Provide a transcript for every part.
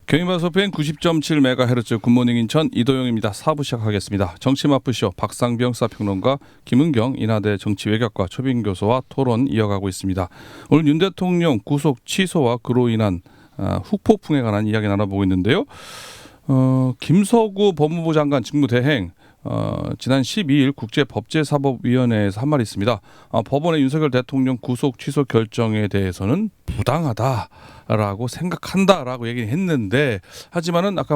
경인방송 FM 90.7MHz 굿모닝 인천 이도영입니다. 4부 시작하겠습니다. 정치마프쇼 박상병 사평론가 김은경 인하대 정치외교학과 초빙교수와 토론 이어가고 있습니다. 오늘 윤 대통령 구속 취소와 그로 인한 후폭풍에 관한 이야기 나눠보고 있는데요. 김서구 법무부 장관 직무대행 지난 12일 국제법제사법위원회에서 한 말이 있습니다. 법원의 윤석열 대통령 구속 취소 결정에 대해서는 부당하다라고 생각한다라고 얘기했는데, 하지만은 아까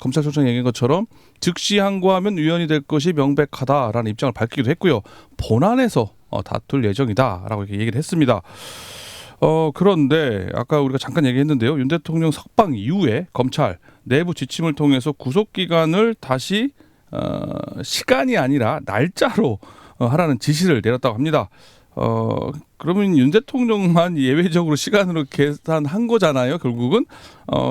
검찰총장이 얘기한 것처럼 즉시 항고하면 위헌이 될 것이 명백하다라는 입장을 밝히기도 했고요. 본안에서 다툴 예정이다라고 이렇게 얘기를 했습니다. 그런데 아까 우리가 잠깐 얘기했는데요. 윤 대통령 석방 이후에 검찰 내부 지침을 통해서 구속 기간을 다시 시간이 아니라 날짜로 하라는 지시를 내렸다고 합니다. 그러면 윤 대통령만 예외적으로 시간으로 계산한 거잖아요. 결국은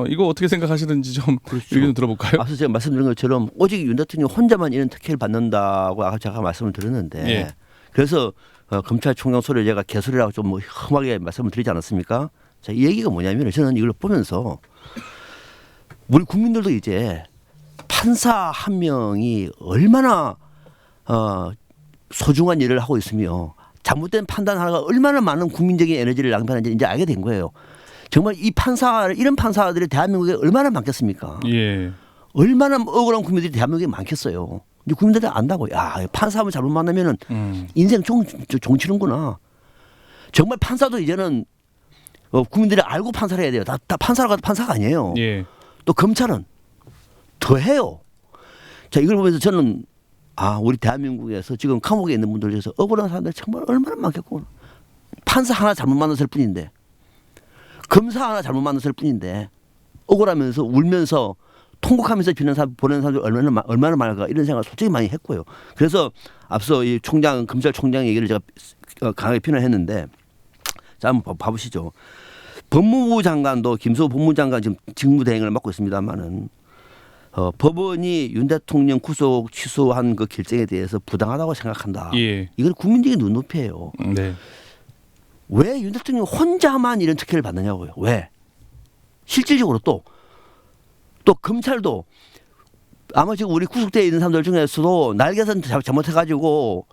이거 어떻게 생각하시는지 좀 그렇죠. 의견 들어볼까요? 앞서 제가 말씀드린 것처럼 오직 윤 대통령 혼자만 이런 특혜를 받는다고 아까 제가 말씀을 드렸는데, 예. 그래서 검찰총장 소리를 제가 개소리라고 좀 험하게 말씀을 드리지 않았습니까? 자, 이 얘기가 뭐냐면, 저는 이걸 보면서 우리 국민들도 이제 판사 한 명이 얼마나 소중한 일을 하고 있으며 잘못된 판단 하나가 얼마나 많은 국민적인 에너지를 낭비하는지 이제 알게 된 거예요. 정말 이런 판사들이 대한민국에 얼마나 많겠습니까? 예. 얼마나 억울한 국민들이 대한민국에 많겠어요. 근데 국민들이 안다고. 야, 판사하면 잘못 만나면은 인생 종 치는구나. 정말 판사도 이제는 국민들이 알고 판사를 해야 돼요. 다 판사가 아니에요. 예. 또 검찰은 더 해요. 자, 이걸 보면서 저는 우리 대한민국에서 지금 감옥에 있는 분들 중에서 억울한 사람들 정말 얼마나 많겠구나. 판사 하나 잘못 만났을 뿐인데, 검사 하나 잘못 만났을 뿐인데 억울하면서 울면서 통곡하면서 보내는 사람들 얼마나 많을까, 이런 생각을 솔직히 많이 했고요. 그래서 앞서 이 검찰총장 얘기를 제가 강하게 표현했는데, 자, 한번 봐보시죠. 법무부 장관도 김서구 법무부 장관 지금 직무대행을 맡고 있습니다만은 법원이 윤 대통령 구속 취소한 그 결정에 대해서 부당하다고 생각한다. 예. 이건 국민적인 눈높이예요. 네. 왜 윤 대통령 혼자만 이런 특혜를 받느냐고요. 왜? 실질적으로 또 검찰도 아마 지금 우리 구속되어 있는 사람들 중에서도 날개선 잘못해가지고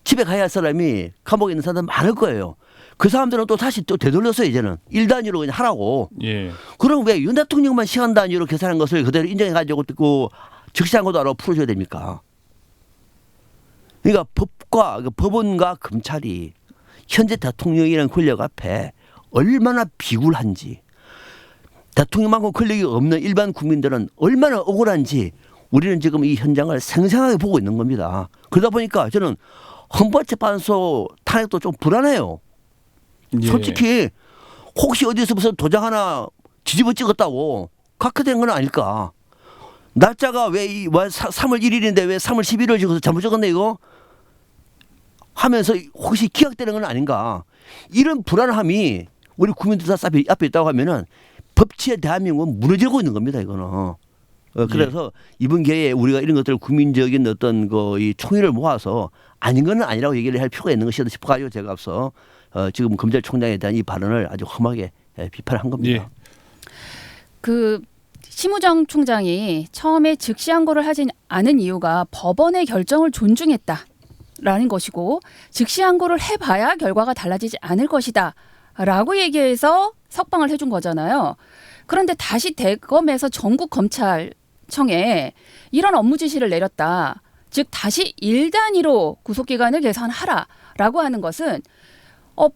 집에 가야 할 사람이 감옥에 있는 사람들 많을 거예요. 그 사람들은 또 다시 되돌려서 이제는 1단위로 그냥 하라고. 예. 그럼 왜 윤 대통령만 시간 단위로 계산한 것을 그대로 인정해가지고 즉시항고도 알아 풀어줘야 됩니까? 그러니까 법원과 검찰이 현재 대통령이라는 권력 앞에 얼마나 비굴한지, 대통령만큼 권력이 없는 일반 국민들은 얼마나 억울한지 우리는 지금 이 현장을 생생하게 보고 있는 겁니다. 그러다 보니까 저는 헌법재판소 탄핵도 좀 불안해요. 예. 솔직히 혹시 어디서 무슨 도장 하나 뒤집어 찍었다고 각하된 건 아닐까. 날짜가 왜 3월 1일인데 왜 3월 11일 찍어서 잘못 적었네 이거 하면서 혹시 기각되는 건 아닌가. 이런 불안함이 우리 국민들 다 앞에 있다고 하면은 법치의 대한민국은 무너지고 있는 겁니다. 이거는. 그래서 이번 기회에 우리가 이런 것들을 국민적인 어떤 이 총의를 모아서 아닌 건 아니라고 얘기를 할 필요가 있는 것이다 싶어가지고 제가 앞서 지금 검찰총장에 대한 이 발언을 아주 험하게 비판을 한 겁니다. 예. 그 심우정 총장이 처음에 즉시 항고를 하지 않은 이유가 법원의 결정을 존중했다라는 것이고, 즉시 항고를 해봐야 결과가 달라지지 않을 것이다라고 얘기해서 석방을 해준 거잖아요. 그런데 다시 대검에서 전국 검찰청에 이런 업무 지시를 내렸다. 즉 다시 1단위로 구속기간을 계산하라라고 하는 것은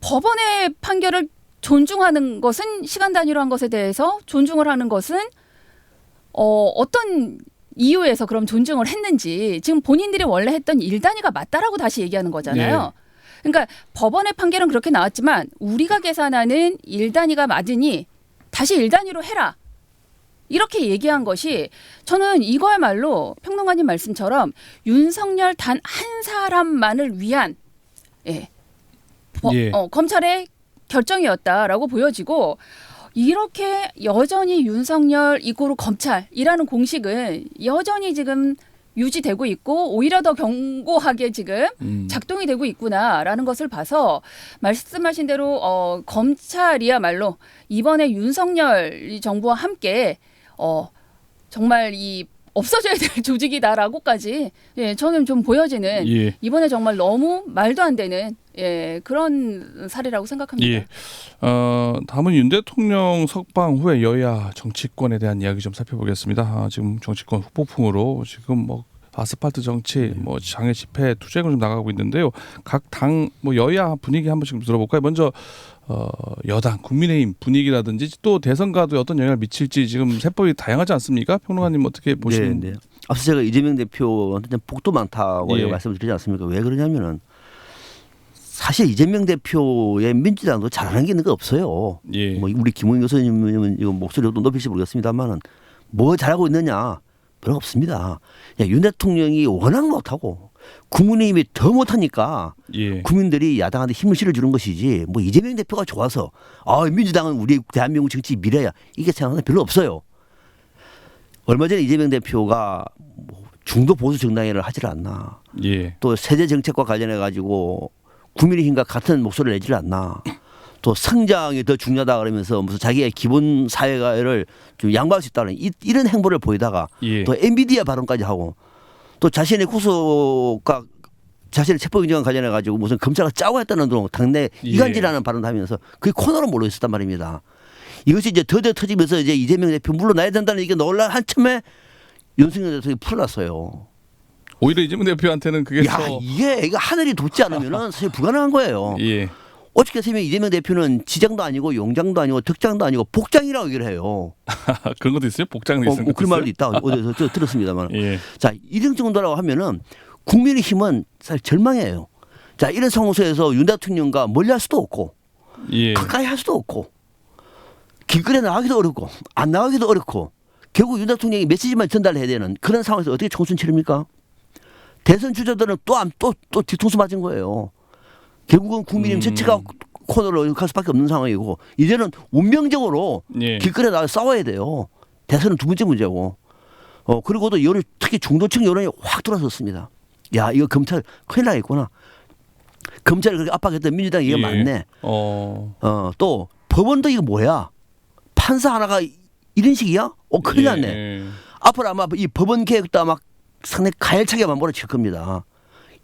법원의 판결을 존중하는 것은, 시간 단위로 한 것에 대해서 존중을 하는 것은 어떤 이유에서 그럼 존중을 했는지, 지금 본인들이 원래 했던 1단위가 맞다라고 다시 얘기하는 거잖아요. 네. 그러니까 법원의 판결은 그렇게 나왔지만 우리가 계산하는 1단위가 맞으니 다시 1단위로 해라. 이렇게 얘기한 것이, 저는 이거야말로 평론가님 말씀처럼 윤석열 단 한 사람만을 위한 검찰의 결정이었다라고 보여지고, 이렇게 여전히 윤석열 이고로 검찰이라는 공식은 여전히 지금 유지되고 있고 오히려 더 견고하게 지금 작동이 되고 있구나라는 것을 봐서 말씀하신 대로 검찰이야말로 이번에 윤석열 정부와 함께 정말 이 없어져야 될 조직이다라고까지 저는 좀 보여지는 예. 이번에 정말 너무 말도 안 되는 그런 사례라고 생각합니다. 예. 다음은 윤 대통령 석방 후에 여야 정치권에 대한 이야기 좀 살펴보겠습니다. 지금 정치권 후폭풍으로 지금 뭐 아스팔트 정치, 뭐 장애 집회 투쟁을 좀 나가고 있는데요. 각 당 뭐 여야 분위기 한번 좀 들어볼까요? 먼저 여당 국민의힘 분위기라든지 또 대선과도 어떤 영향을 미칠지 지금 세법이 다양하지 않습니까? 평론가님 어떻게 보시는지? 네. 앞서 제가 이재명 대표한테 복도 많다고 예. 말씀을 드리지 않습니까? 왜 그러냐면은 사실 이재명 대표의 민주당도 잘하는 게 있는 거 없어요. 예. 뭐 우리 김웅 교수님은 이거 목소리도 높일지 모르겠습니다만은 뭐 잘하고 있느냐 별로 없습니다. 윤 대통령이 워낙 못하고 국민의힘이 더 못하니까 예. 국민들이 야당한테 힘을 실어주는 것이지 뭐 이재명 대표가 좋아서 민주당은 우리 대한민국 정치 미래야 이게 생각하는 별로 없어요. 얼마 전에 이재명 대표가 뭐 중도 보수 정당회를 하지를 않나. 예. 또 세대 정책과 관련해 가지고 국민의힘과 같은 목소리를 내지를 않나. 또 성장이 더 중요하다 그러면서 무슨 자기의 기본 사회를 좀 양보할 수 있다는 이런 행보를 보이다가 예. 또 엔비디아 발언까지 하고 또 자신의 구속과 자신의 체포경쟁과 관련해 가지고 무슨 검찰과 짜고 했다는 등 당내 이간질하는 발언을 하면서 그게 코너로 몰려 있었단 말입니다. 이것이 이제 더뎌 터지면서 이제 이재명 대표 물러나야 된다는 얘기가 논란 한참에 윤석열 대통령이 풀어놨어요. 오히려 이재명 대표한테는 그게 더 이게 하늘이 돋지 않으면은 사실 불가능한 거예요. 예. 어떻게 보면 이재명 대표는 지장도 아니고 용장도 아니고 덕장도 아니고 복장이라고 얘기를 해요. 그런 것도 있어요? 복장도 있어요? 그런 말도 있다. 어디서 저 들었습니다만. 예. 자, 이런 정도라고 하면은 국민의힘은 사실 절망이에요. 자, 이런 상황에서 윤 대통령과 멀리할 수도 없고 예. 가까이 할 수도 없고 길거리에 나가기도 어렵고 안 나가기도 어렵고 결국 윤 대통령이 메시지만 전달해야 되는 그런 상황에서 어떻게 총선 치릅니까? 대선 주자들은 또 뒤통수 맞은 거예요. 결국은 국민의힘 전체가 코너로 갈 수밖에 없는 상황이고 이제는 운명적으로 예. 길거리에 나가 싸워야 돼요. 대선은 두 번째 문제고. 그리고도 특히 중도층 여론이 확 돌아섰습니다. 야, 이거 검찰 큰일 나겠구나. 검찰을 그렇게 압박했던 민주당이 이게 예. 맞네. 또 법원도 이거 뭐야? 판사 하나가 이런 식이야? 큰일 났네. 예. 앞으로 아마 이 법원 개혁도 아마 상당히 가열차게 몰아칠 겁니다.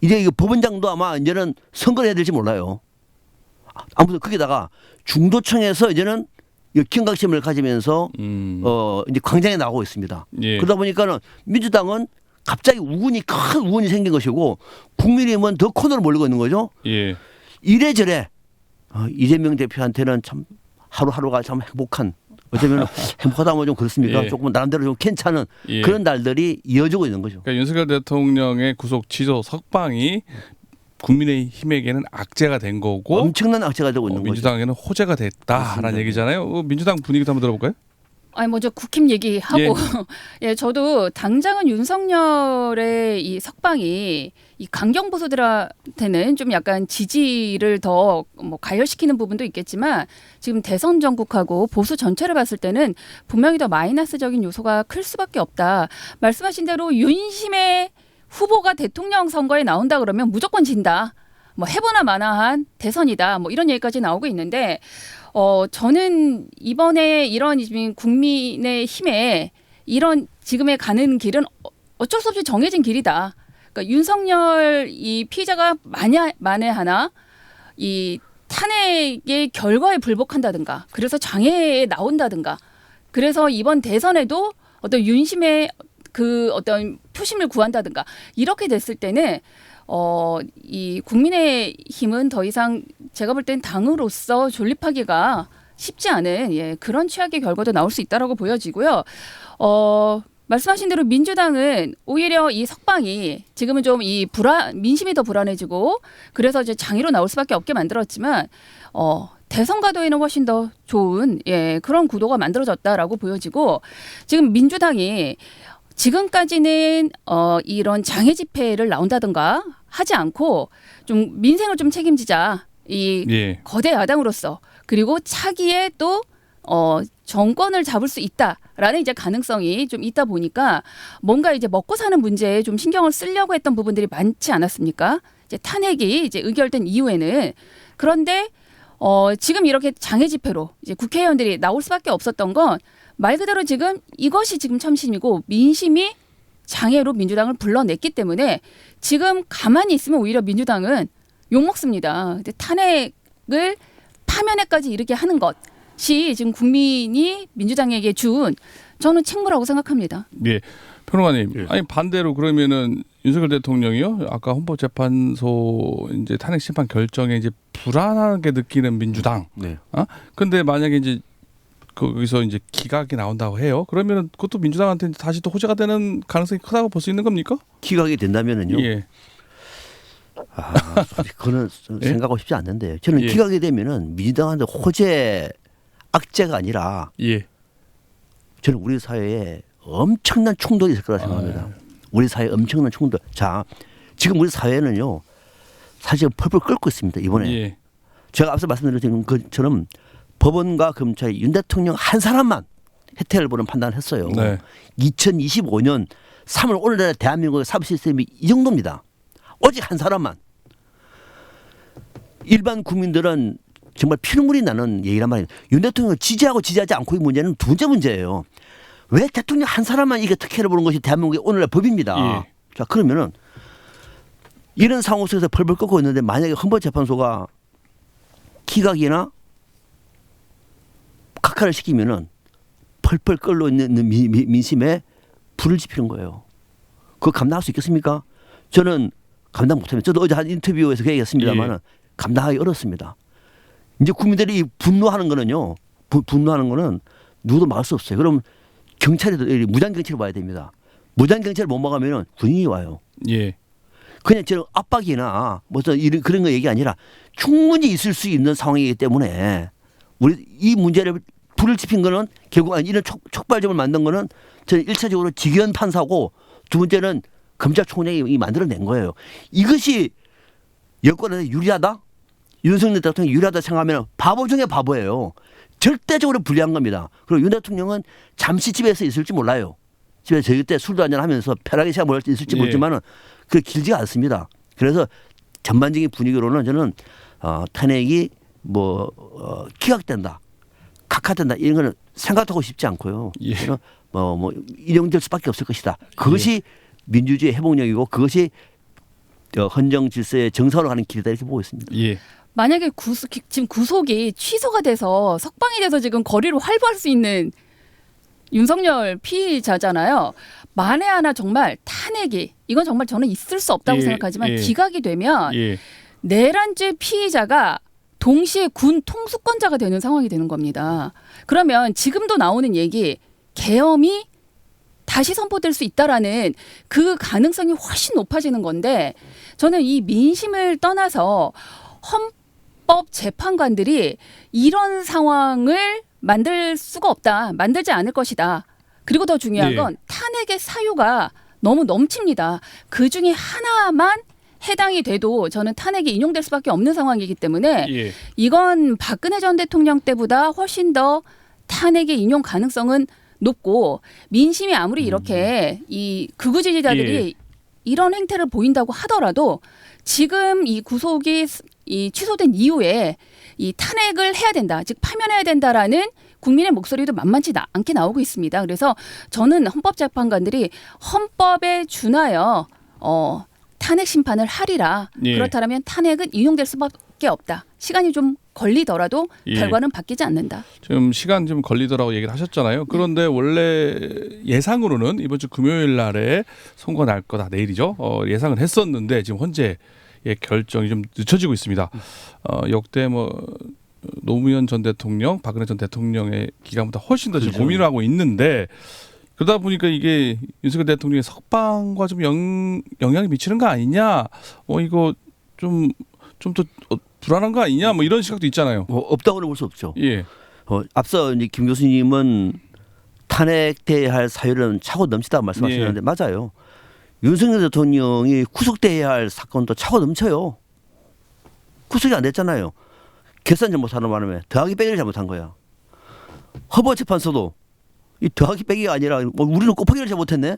이제 이거 법원장도 아마 이제는 선거를 해야 될지 몰라요. 아무튼 거기다가 중도층에서 이제는 경각심을 가지면서 이제 광장에 나오고 있습니다. 예. 그러다 보니까는 민주당은 갑자기 큰 우군이 생긴 것이고 국민의힘은 더 코너로 몰리고 있는 거죠. 예. 이래저래 이재명 대표한테는 참 하루하루가 참 행복한 어쩌면 행복하다 하면 좀 그렇습니까? 예. 조금 나름대로 좀 괜찮은 예. 그런 날들이 이어지고 있는 거죠. 그러니까 윤석열 대통령의 구속 취소 석방이 국민의힘에게는 악재가 된 거고 엄청난 악재가 되고 있는 거죠. 민주당에는 호재가 됐다라는 맞습니다. 얘기잖아요. 민주당 분위기도 한번 들어볼까요? 아니 먼저 국힘 얘기하고 예, 저도 당장은 윤석열의 이 석방이 이 강경 보수들한테는 좀 약간 지지를 더 뭐 가열시키는 부분도 있겠지만 지금 대선 전국하고 보수 전체를 봤을 때는 분명히 더 마이너스적인 요소가 클 수밖에 없다. 말씀하신 대로 윤심의 후보가 대통령 선거에 나온다 그러면 무조건 진다. 뭐 해보나 마나한 대선이다. 뭐 이런 얘기까지 나오고 있는데 저는 이번에 이런 국민의 힘에 이런 지금의 가는 길은 어쩔 수 없이 정해진 길이다. 그러니까 윤석열 이 피의자가 만에 하나 이 탄핵의 결과에 불복한다든가 그래서 장애에 나온다든가 그래서 이번 대선에도 어떤 윤심의 그 어떤 표심을 구한다든가 이렇게 됐을 때는 이 국민의힘은 더 이상 제가 볼 땐 당으로서 존립하기가 쉽지 않은 그런 최악의 결과도 나올 수 있다라고 보여지고요. 말씀하신 대로 민주당은 오히려 이 석방이 지금은 좀 이 민심이 더 불안해지고 그래서 이제 장애로 나올 수밖에 없게 만들었지만 대선 가도에는 훨씬 더 좋은 그런 구도가 만들어졌다라고 보여지고 지금 민주당이 지금까지는 이런 장애 집회를 나온다든가 하지 않고 좀 민생을 좀 책임지자 이 거대 야당으로서 그리고 차기에 또 정권을 잡을 수 있다. 라는 이제 가능성이 좀 있다 보니까 뭔가 이제 먹고 사는 문제에 좀 신경을 쓰려고 했던 부분들이 많지 않았습니까? 이제 탄핵이 이제 의결된 이후에는. 그런데 지금 이렇게 장애 집회로 이제 국회의원들이 나올 수밖에 없었던 건 말 그대로 지금 이것이 지금 참심이고 민심이 장애로 민주당을 불러냈기 때문에 지금 가만히 있으면 오히려 민주당은 욕먹습니다. 근데 탄핵을 파면에까지 이르게 하는 것이 지금 국민이 민주당에게 준 저는 책무라고 생각합니다. 예. 평론가님, 예. 아니 반대로 그러면은 윤석열 대통령이요, 아까 헌법재판소 이제 탄핵 심판 결정에 이제 불안하게 느끼는 민주당. 네. 근데 만약에 이제 거기서 이제 기각이 나온다고 해요. 그러면은 그것도 민주당한테 이제 다시 또 호재가 되는 가능성이 크다고 볼 수 있는 겁니까? 기각이 된다면은요. 예. 그거는 예? 생각하고 싶지 않는데 저는 예. 기각이 되면은 민주당한테 호재 악재가 아니라 예. 저는 우리 사회에 엄청난 충돌이 있을 거라 생각합니다. 우리 사회에 엄청난 충돌. 자, 지금 우리 사회는요, 사실 펄펄 끓고 있습니다. 이번에 예. 제가 앞서 말씀드린 것처럼 법원과 검찰이 윤 대통령 한 사람만 혜택을 보는 판단을 했어요. 네. 2025년 3월 오늘날의 대한민국의 사법 시스템이 이 정도입니다. 오직 한 사람만. 일반 국민들은 정말 피눈물이 나는 얘기란 말이에요. 윤 대통령을 지지하고 지지하지 않고의 문제는 두 번째 문제예요. 왜 대통령 한 사람만 이게 특혜를 보는 것이 대한민국의 오늘날 법입니다. 예. 자, 그러면은 이런 상황 속에서 펄펄 끓고 있는데 만약에 헌법재판소가 기각이나 각하를 시키면은 펄펄 끓고 있는 민심에 불을 지피는 거예요. 그거 감당할 수 있겠습니까? 저는 감당 못합니다. 저도 어제 한 인터뷰에서 그 얘기했습니다만은 감당하기 어렵습니다. 이제 국민들이 분노하는 거는요. 분노하는 거는 누구도 막을 수 없어요. 그럼 경찰이 무장경찰을 와야 됩니다. 무장경찰을 못 막으면 군인이 와요. 예. 그냥 저는 압박이나 무슨 이런 그런 거 얘기 아니라 충분히 있을 수 있는 상황이기 때문에 우리 이 문제를 불을 지핀 거는 결국 이런 촉발점을 만든 거는 저는 1차적으로 직연 판사고 두 번째는 검찰총장이 만들어낸 거예요. 이것이 여권에 유리하다? 윤석열 대통령이 유리하다 생각하면 바보 중에 바보예요. 절대적으로 불리한 겁니다. 그리고 윤 대통령은 잠시 집에서 있을지 몰라요. 집에 저희 때 술도 한잔 하면서 편하게 생각할 수 있을지 모르지만은 그게 길지가 않습니다. 그래서 전반적인 분위기로는 저는 탄핵이 기각된다, 각하된다 이런 거는 생각하고 싶지 않고요. 예. 인용될 수밖에 없을 것이다. 그것이 민주주의 회복력이고 그것이 헌정 질서의 정상으로 가는 길이다 이렇게 보고 있습니다. 예. 만약에 지금 구속이 취소가 돼서 석방이 돼서 지금 거리로 활보할 수 있는 윤석열 피의자잖아요. 만에 하나 정말 탄핵이 이건 정말 저는 있을 수 없다고 생각하지만 기각이 되면 내란죄 피의자가 동시에 군 통수권자가 되는 상황이 되는 겁니다. 그러면 지금도 나오는 얘기 계엄이 다시 선포될 수 있다라는 그 가능성이 훨씬 높아지는 건데 저는 이 민심을 떠나서 헌법재판관들이 이런 상황을 만들 수가 없다. 만들지 않을 것이다. 그리고 더 중요한 건 탄핵의 사유가 너무 넘칩니다. 그중에 하나만 해당이 돼도 저는 탄핵이 인용될 수밖에 없는 상황이기 때문에 이건 박근혜 전 대통령 때보다 훨씬 더 탄핵의 인용 가능성은 높고 민심이 아무리 이렇게 이 극우 지지자들이 이런 행태를 보인다고 하더라도 지금 이 구속이 취소된 이후에 이 탄핵을 해야 된다. 즉 파면해야 된다라는 국민의 목소리도 만만치 않게 나오고 있습니다. 그래서 저는 헌법재판관들이 헌법에 준하여 탄핵 심판을 하리라. 그렇다면 탄핵은 인용될 수밖에 없다. 시간이 좀 걸리더라도 결과는 바뀌지 않는다. 지금 시간 좀 걸리더라고 얘기를 하셨잖아요. 그런데 원래 예상으로는 이번 주 금요일 날에 선거 날 거다 내일이죠. 예상을 했었는데 지금 현재 결정이 좀 늦춰지고 있습니다. 역대 노무현 전 대통령, 박근혜 전 대통령의 기간보다 훨씬 더 지금 고민을 하고 있는데 그러다 보니까 이게 윤석열 대통령의 석방과 좀 영향이 미치는 거 아니냐? 이거 좀 더 불안한 거 아니냐? 이런 시각도 있잖아요. 없다고는 볼 수 없죠. 예. 앞서 이제 김 교수님은 탄핵돼야 할 사유는 차고 넘치다고 말씀하셨는데 맞아요. 윤석열 대통령이 구속돼야 할 사건도 차고 넘쳐요. 구속이 안 됐잖아요. 결산 잘못하는 바람에 더하기 빼기를 잘못한 거야. 헌법재판소도 이 더하기 빼기가 아니라 뭐 우리는 곱하기를 잘못했네.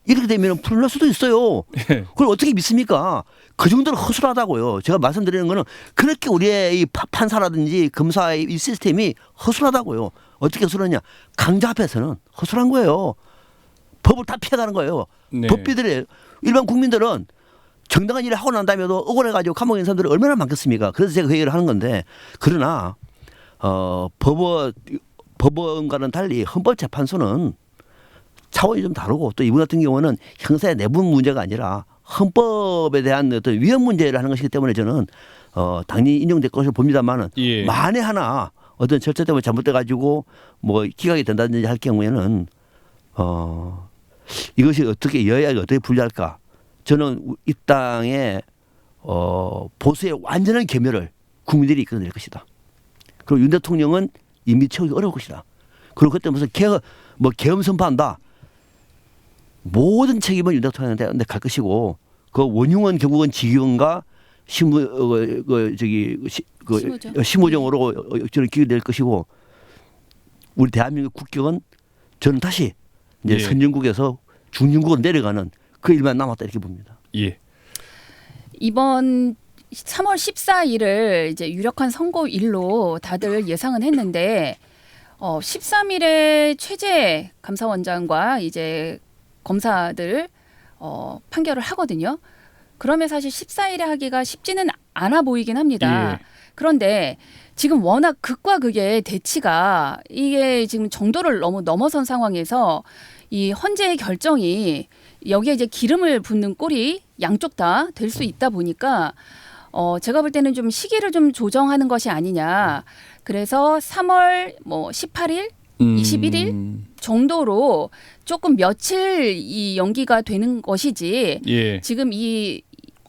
이렇게 되면 풀릴 수도 있어요. 예. 그걸 어떻게 믿습니까? 그 정도로 허술하다고요. 제가 말씀드리는 거는 그렇게 우리의 이 판사라든지 검사의 이 시스템이 허술하다고요. 어떻게 허술하냐? 강자 앞에서는 허술한 거예요. 법을 다 피해가는 거예요. 네. 법비들이 일반 국민들은 정당한 일을 하고 난 다음에도 억울해가지고 감옥에 있는 사람들이 얼마나 많겠습니까? 그래서 제가 그 얘기를 하는 건데 그러나 법원과는 달리 헌법재판소는 차원이 좀 다르고 또 이분 같은 경우는 형사의 내부 문제가 아니라 헌법에 대한 어떤 위헌 문제를 하는 것이기 때문에 저는 당연히 인용될 것을 봅니다만은 예. 만에 하나 어떤 절차 때문에 잘못돼 가지고 뭐 기각이 된다든지 할 경우에는 이것이 어떻게 여야가 어떻게 분리할까? 저는 이 땅의 보수의 완전한 괴멸을 국민들이 이끌어낼 것이다. 그리고 윤 대통령은 이미 채우기 어려울 것이다. 그리고 그때 무슨 계엄 선포한다. 모든 책임은 윤 대통령한테 갈 것이고 그 원흉은 결국은 지휘원과 심우정으로 저는 기회될 것이고 우리 대한민국 국격은 저는 다시 이제 예. 선진국에서 중진국으로 내려가는 그 일만 남았다 이렇게 봅니다. 예. 이번 3월 14일을 이제 유력한 선고일로 다들 예상은 했는데 13일에 최재 감사원장과 이제 검사들 판결을 하거든요. 그러면 사실 14일에 하기가 쉽지는 않아 보이긴 합니다. 예. 그런데 지금 워낙 극과 극의 대치가 이게 지금 정도를 너무 넘어선 상황에서 이 헌재의 결정이 여기에 이제 기름을 붓는 꼴이 양쪽 다 될 수 있다 보니까 제가 볼 때는 좀 시기를 좀 조정하는 것이 아니냐. 그래서 3월 뭐 18일, 21일 정도로 조금 며칠 이 연기가 되는 것이지. 예. 지금 이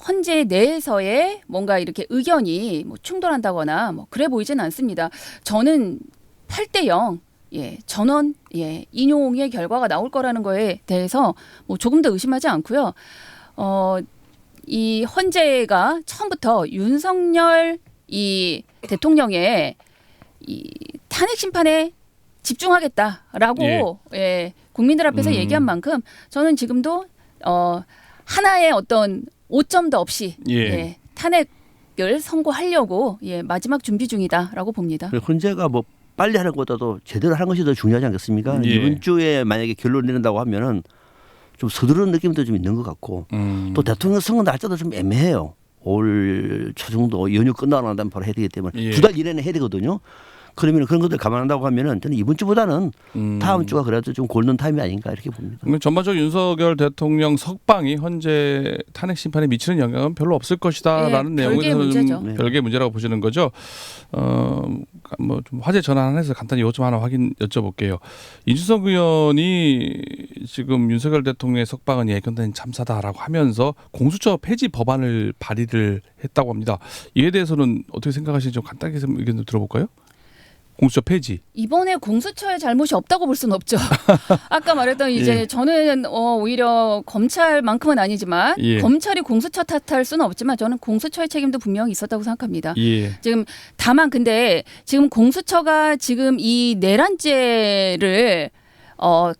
헌재 내에서의 뭔가 이렇게 의견이 뭐 충돌한다거나 뭐 그래 보이지는 않습니다. 저는 8대0 전원 인용의 결과가 나올 거라는 거에 대해서 뭐 조금 더 의심하지 않고요. 이 헌재가 처음부터 윤석열 이 대통령의 이 탄핵 심판에 집중하겠다라고 국민들 앞에서 얘기한 만큼 저는 지금도 하나의 어떤 오점도 없이 탄핵을 선고하려고 마지막 준비 중이다라고 봅니다. 헌재가 뭐 빨리 하는 것보다도 제대로 하는 것이 더 중요하지 않겠습니까? 예. 이번 주에 만약에 결론을 내린다고 하면은 좀 서두르는 느낌도 좀 있는 것 같고 또 대통령 선거 날짜도 좀 애매해요. 올 초 정도 연휴 끝나고 난 다음에 바로 해야 되기 때문에 2달 이내는 해야 되거든요. 그러면 그런 것들 감안한다고 하면은 저는 이번 주보다는 다음 주가 그래도 좀 골든 타임이 아닌가 이렇게 봅니다. 전반적으로 윤석열 대통령 석방이 헌재 탄핵 심판에 미치는 영향은 별로 없을 것이다라는 별개의 내용에서는 문제죠. 별개의 문제라고 보시는 거죠. 뭐 좀 화제 전환해서 간단히 요점 하나 여쭤볼게요. 이준석 의원이 지금 윤석열 대통령의 석방은 예견된 참사다라고 하면서 공수처 폐지 법안을 발의를 했다고 합니다. 이에 대해서는 어떻게 생각하시는지 좀 간단하게 의견 좀 들어볼까요? 공수처 폐지. 이번에 공수처의 잘못이 없다고 볼 수는 없죠. 아까 말했던 이제 저는 오히려 검찰만큼은 아니지만 검찰이 공수처 탓할 수는 없지만 저는 공수처의 책임도 분명히 있었다고 생각합니다. 지금 다만 근데 지금 공수처가 지금 이 내란죄를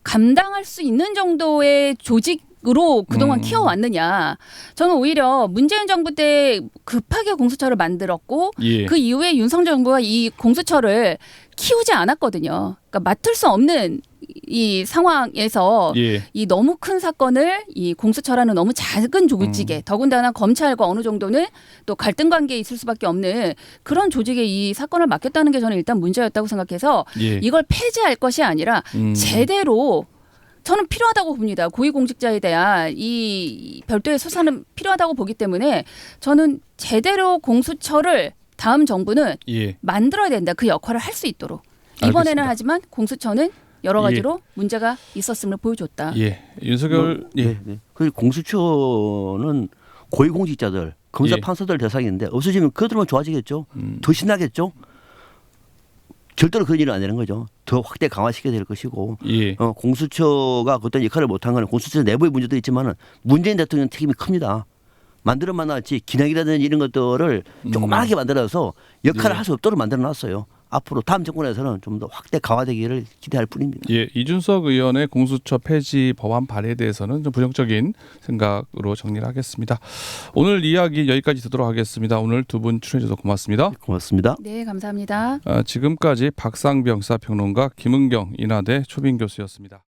감당할 수 있는 정도의 조직으로 그동안 키워왔느냐. 저는 오히려 문재인 정부 때 급하게 공수처를 만들었고 그 이후에 윤석열 정부가 이 공수처를 키우지 않았거든요. 그러니까 맡을 수 없는 이 상황에서 이 너무 큰 사건을 이 공수처라는 너무 작은 조직에 더군다나 검찰과 어느 정도는 또 갈등 관계에 있을 수밖에 없는 그런 조직에 이 사건을 맡겼다는 게 저는 일단 문제였다고 생각해서 이걸 폐지할 것이 아니라 제대로 저는 필요하다고 봅니다. 고위공직자에 대한 이 별도의 수사는 필요하다고 보기 때문에 저는 제대로 공수처를 다음 정부는 만들어야 된다. 그 역할을 할 수 있도록. 이번에는 알겠습니다. 하지만 공수처는 여러 가지로 문제가 있었음을 보여줬다. 윤석열 그 공수처는 고위공직자들, 검사 판사들 대상인데 없어지면 그들만 좋아지겠죠. 더 신나겠죠. 절대로 그런 일은 안 되는 거죠. 더 확대 강화시켜야 될 것이고 공수처가 그때 역할을 못한 건 공수처 내부의 문제도 있지만 문재인 대통령 책임이 큽니다. 만들어만 놨지 기능이라든지 이런 것들을 조그맣게 만들어서 역할을 할 수 없도록 만들어놨어요. 앞으로 다음 정권에서는 좀 더 확대 강화되기를 기대할 뿐입니다. 예, 이준석 의원의 공수처 폐지 법안 발의에 대해서는 좀 부정적인 생각으로 정리를 하겠습니다. 오늘 이야기 여기까지 듣도록 하겠습니다. 오늘 두 분 출연해 주셔서 고맙습니다. 고맙습니다. 네, 감사합니다. 지금까지 박상병 사평론가 김은경 인하대 초빙 교수였습니다.